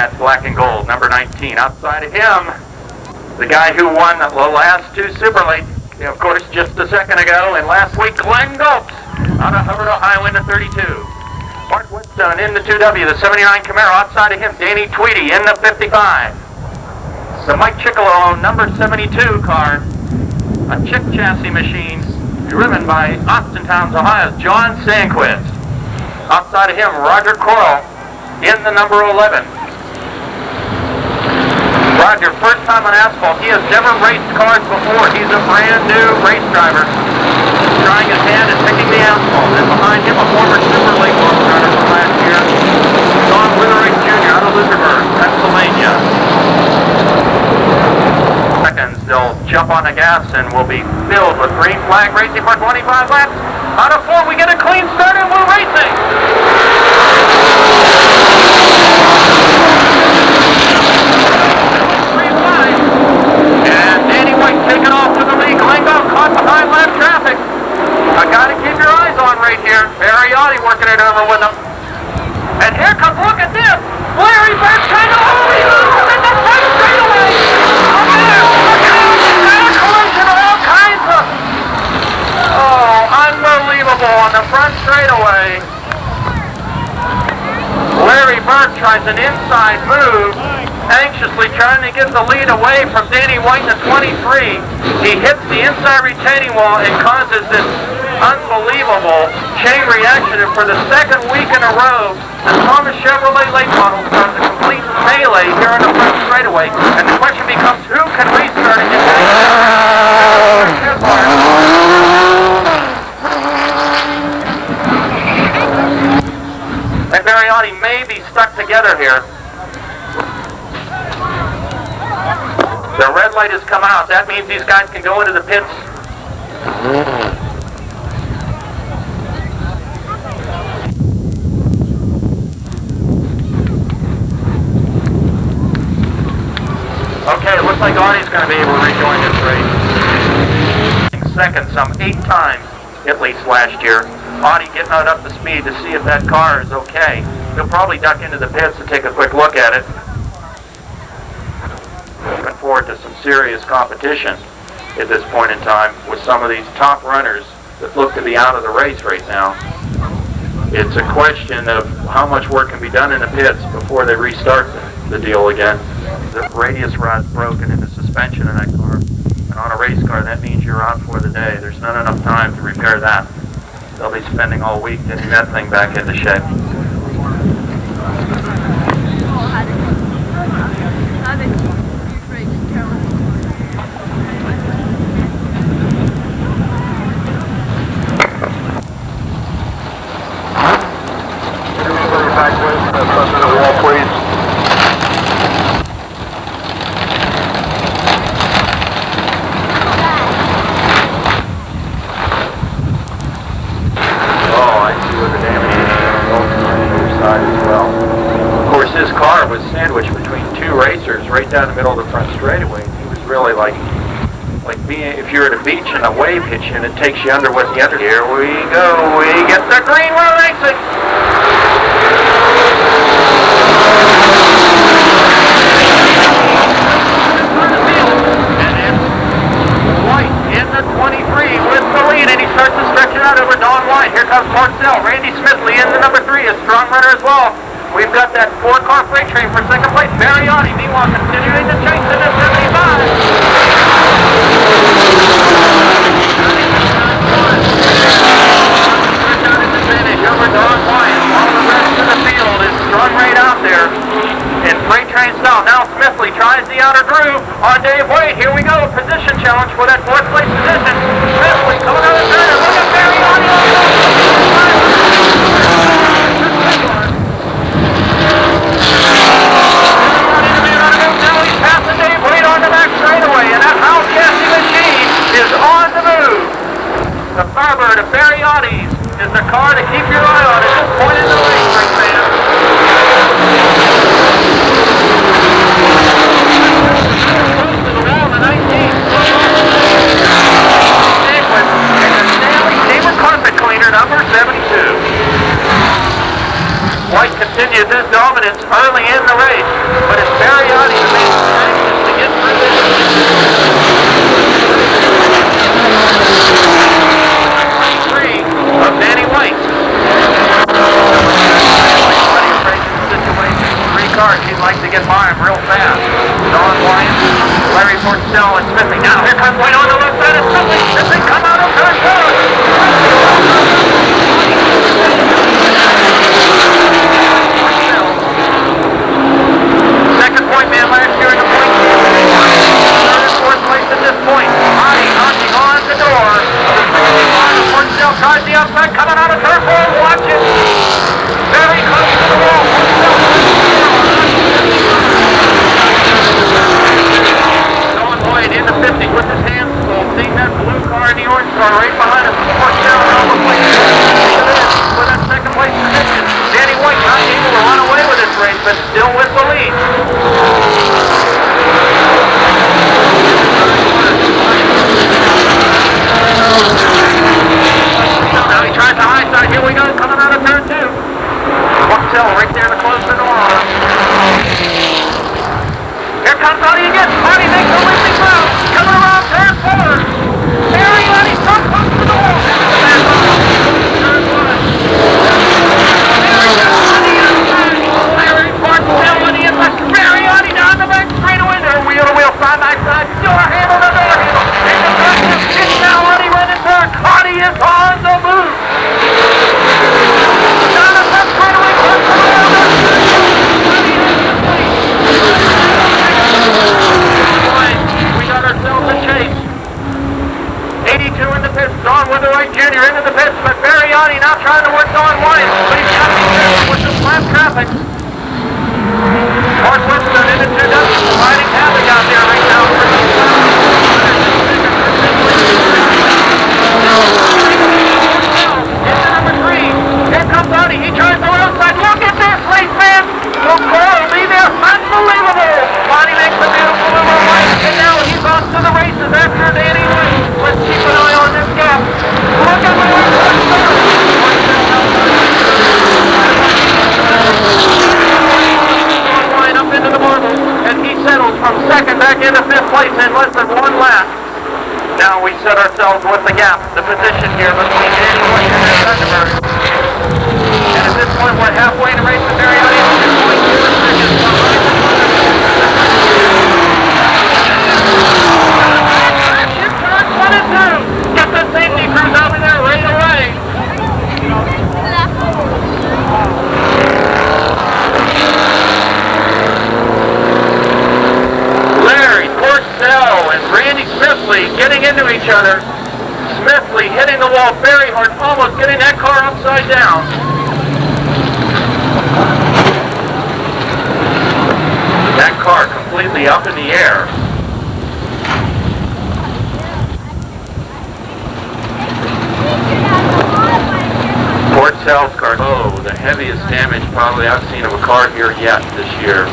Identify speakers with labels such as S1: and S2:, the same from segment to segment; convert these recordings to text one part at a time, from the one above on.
S1: that black and gold, number 19. Outside of him, the guy who won the last two Super Late, of course, just a second ago, and last week, Glenn Gopes out of Hubbard, Ohio, in the 32. Mark Woodstone in the 2W, the 79 Camaro. Outside of him, Danny Tweedy in the 55. So Mike Chickalo, number 72 car, a chick chassis machine driven by Austin Towns, Ohio's John Sandquist. Outside of him, Roger Coral in the number 11. Roger, first time on asphalt. He has never raced cars before. He's a brand new race driver, trying his hand at picking the asphalt. And behind him, a former Super Lake World runner from last year, Don Witherick Jr. out of Lutherburg, Pennsylvania. Seconds, they'll jump on the gas and will be filled with green flag racing for 25 laps. Out of 4, we get a clean start and we're racing. And Danny White taking off with the lead. Glenn Gopes caught behind lap traffic. I gotta keep your eyes on right here. Mariotti working it over with him. And here comes, look at this. Larry Burke trying to overrun in the front straightaway. Unbelievable on the front straightaway. Larry Burke tries an inside move, anxiously trying to get the lead away from Danny White in the 23. He hits the inside retaining wall and causes this unbelievable chain reaction. And for the second week in a row, the Thomas Chevrolet late model starts a complete melee here on the front straightaway. And the question becomes, who can restart and get and Mariotti may be stuck together here. The red light has come out. That means these guys can go into the pits. Okay, it looks like Audie's going to be able to rejoin this race. Second, some 8 times at least last year. Audie getting out up to speed to see if that car is okay. He'll probably duck into the pits to take a quick look at it. Looking forward to some serious competition at this point in time with some of these top runners that look to be out of the race right now. It's a question of how much work can be done in the pits before they restart the deal again. The radius rod's broken in the suspension in that car. And on a race car, that means you're out for the day. There's not enough time to repair that. They'll be spending all week getting that thing back into shape. Right down the middle of the front straightaway. He was really like being, if you're at a beach and a wave hits you and it takes you under what the under. Here we go. We get the green. We're racing. And it's White in the 23 with the lead, and he starts to stretch it out over Don White. Here comes Marcel. Randy Smithley in the number 3, a strong runner as well. We've got that 4-car freight train for second place. Mariotti, meanwhile, continuing to chase in the 75. Advantage over Don White. All the rest of the field is strung right out there in freight train style. Now Smithley tries the outer groove on Dave White. Here we go. Position challenge for that 4th place position. Smithley coming out of the turn. Look at Mariotti. Is on the move. The Firebird of Mariotti's is the car to keep your eye on at this point in the race, race fans. Close to the wall, the 19th. And the Stanley Tamer Carpet Cleaner, number White continues his dominance early in the race, but it's Mariotti who makes the anxious to get through this. Of Danny White. Everybody afraid of the situation. 3 cars, he'd like to get by him real fast. Don White, Larry Portell, and Smithy. Now here comes White on the left side of Smithy. Smithy come out of turn 4. Second point man last year in the point. Third and fourth place at this point. Hottie knocking on the door. Portell tries the outside, coming out of turn 4. Watch it. Very close to the wall. Don White in the 50 with his hands full. Seeing that blue car and the orange car right behind him. Portell and all the way for that second place position. Danny White not able to run away with this race, but still with the lead. Now he tries the high side. Here we go. Coming out of turn 2. Portell right there to close the door on him. Here comes Audie again. Audie makes a leaping move. Coming around turn 4. Mariotti so close to the wall. Turn 1. Larry Portell on the inside. Mariotti down the back straightaway. They're wheel to wheel, side by side. Door handle to door handle. And the back is now Audie running turn. Audie is on the move. Down the back straightaway. We got ourselves a chase. 82 in the pits. Don Witherite Jr. into the pits, but Mariotti now trying to work Don White. But he's got to be careful with the slap traffic. Mark Winston into 2 dozen, providing havoc out there right now. Into number 3. Here comes Audie. He tries the outside. Look at this race, man. Look, will be there. Unbelievable. Audie makes a beautiful little right, and now he's off to the races after Danny White. Let's keep an eye on this gap. Look at the line up into the marbles, and he settles from second back into 5th place in less than 1 lap. Now we set ourselves with the gap, the position here between Danny White and Ed Thunderbird. And at this point, we're halfway to race the Mariotti. 2.2 seconds. Turns 1 and 2. Get the safety crews over there right away. Larry Portell and Randy Smithley getting into each other. Smithley hitting the wall very hard, almost getting that car upside down. That car completely up in the air. Portell's car, oh, the heaviest damage probably I've seen of a car here yet this year.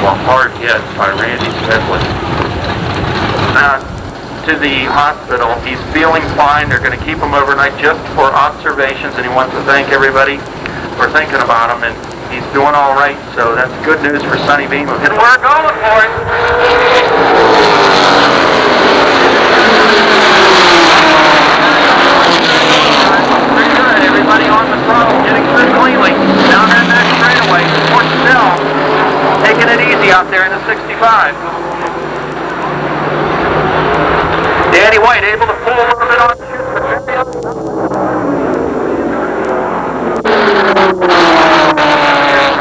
S1: Well, hard hit by Randy Smithley. Now, to the hospital. He's feeling fine. They're going to keep him overnight just for observations, and he wants to thank everybody for thinking about him, and he's doing all right, so that's good news for Sonny Beam. And we're going for it. Pretty good. Everybody on the throttle, getting through cleanly. Down that next straightaway. Portell taking it easy out there in the 65. Danny White able to pull a little bit on the chute, but very up.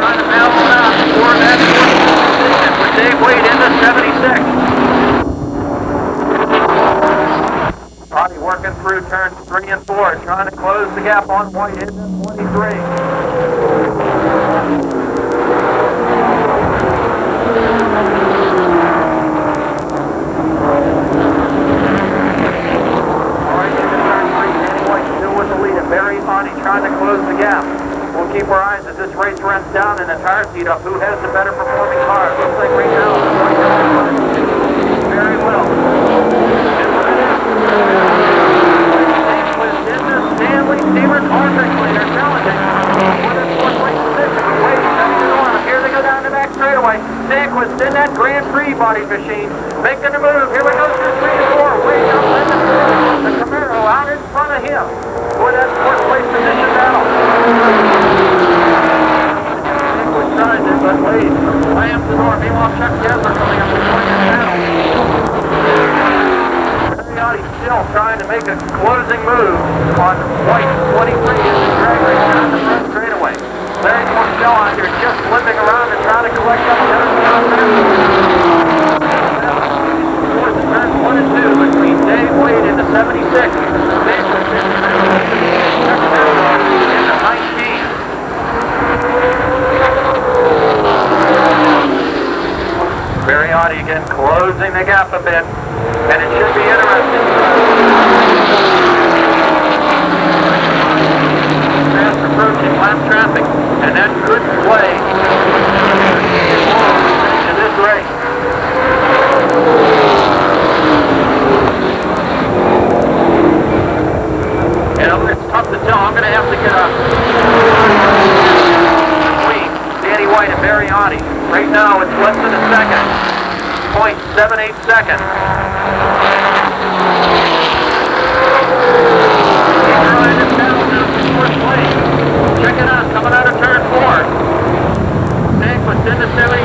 S1: Trying to balance out for that position with Dave Wade in the 76. Audie working through turns 3 and 4, trying to close the gap on White in the 23. Trying to close the gap. We'll keep our eyes as this race runs down and the tires heat up. Who has the better performing car? It looks like right now very well. And what it is with the Stanley Steamer car leader challenging. Nyquist in that Grand Prix body machine, making a move. Here we go through 3 to 4, way up in the Camaro out in front of him for that fourth place position battle. Nyquist tries it, but Wade slams the door. Meanwhile, Chuck Gessler coming up to join the battle. He's still trying to make a closing move on white 23 as the drag race down the front straightaway. Larry Porcel out here just flipping around and trying to collect up Jennerstown. Fourth and turns 1 and 2 between Dave Wade in the 76. Dave was in the 19. Barriotti again closing the gap a bit, and it should be interesting. Fast approaching lap traffic, and that could play into this race. You know, it's tough to tell. I'm going to have to get a between Danny White and Barriotti. Right now, it's less than a second. 0.78 seconds. Check it out, coming out of turn 4. Nyquist into 72.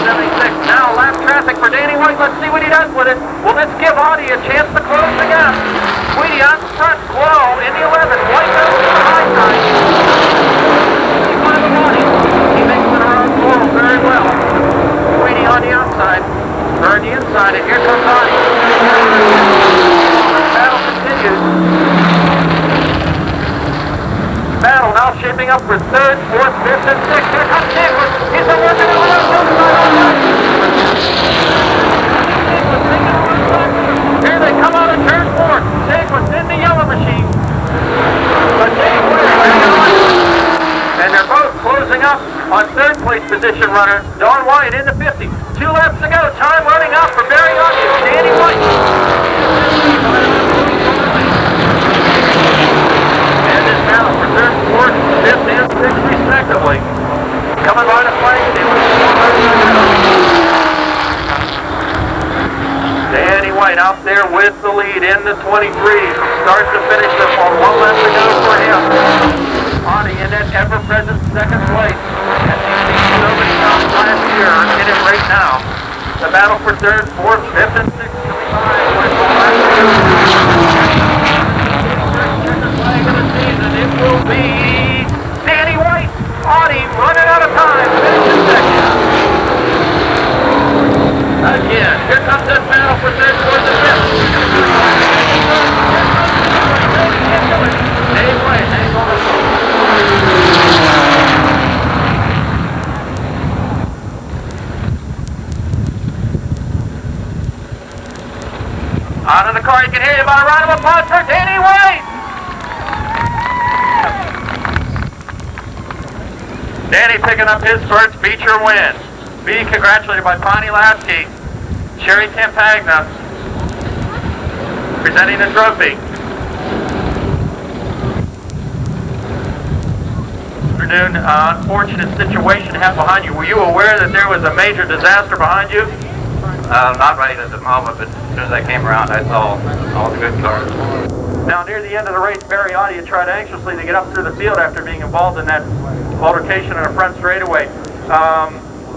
S1: 76. Now lap traffic for Danny White. Let's see what he does with it. Well, let's give Audie a chance to close the gap. Sweetie on front, Glow in the 11. White down to the high side. He makes it around Glow very well. Sweetie on the outside. Or the inside, and here comes Audie. Battle continues. Battle now shaping up for 3rd, 4th, 5th, and 6th. Here comes Nyquist. He's a working on the outside. Here they come out of turn 4. Nyquist in the yellow machine. But Dave Wade, and they're both closing up on 3rd place position runner, Don White in the 50. 2 laps to go. Time running out for Barriotti and Danny White. And this battle for 3rd, 4th, 5th, and 6th respectively. Coming by the flag. Danny White out there with the lead in the 23. Start to finish up on 1 lap to go for him. Audie in that ever-present 2nd place. As he's seen so many times last year, in it right now. The battle for 3rd, 4th, 5th, and 6th coming by with the last two. Second flag of the season, it will be Danny White. Audie running out of time, finishing 2nd. Again, here comes that battle for 3rd, 4th, and 5th. Dave White hangs on the floor. Out of the car, you can hear you about a round of applause for Danny White. Danny picking up his first feature win. Being congratulated by Bonnie Lasky, Sherry Campagna, presenting the trophy. Afternoon, unfortunate situation you have behind you. Were you aware that there was a major disaster behind you?
S2: Not right at the moment, but as soon as I came around, I saw all the good cars.
S1: Now, near the end of the race, Barriotti had tried anxiously to get up through the field after being involved in that altercation in the front straightaway.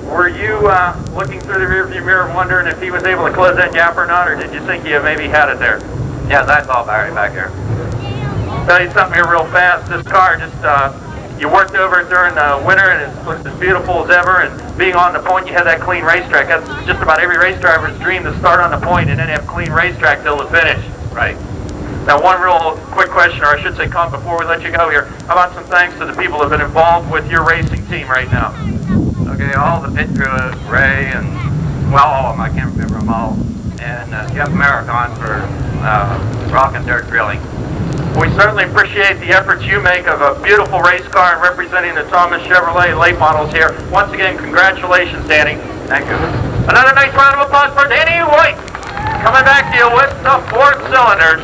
S1: Were you looking through the rearview mirror wondering if he was able to close that gap or not, or did you think you maybe had it there?
S2: Yes, I saw Barry back here.
S1: Tell you something here real fast. This car just, you worked over it during the winter and it looks as beautiful as ever, and being on the point, you had that clean racetrack. That's just about every race driver's dream, to start on the point and then have clean racetrack till the finish.
S2: Right.
S1: Now, one real quick question, or I should say comment before we let you go here. How about some thanks to the people that have been involved with your racing team right now?
S2: Okay, all the pit crew, Ray, and, well, all of them, I can't remember them all, and Jeff Maricon for rock and dirt drilling.
S1: We certainly appreciate the efforts you make of a beautiful race car and representing the Thomas Chevrolet late models here. Once again, congratulations, Danny.
S2: Thank you.
S1: Another nice round of applause for Danny White. Coming back to you with the 4 cylinders.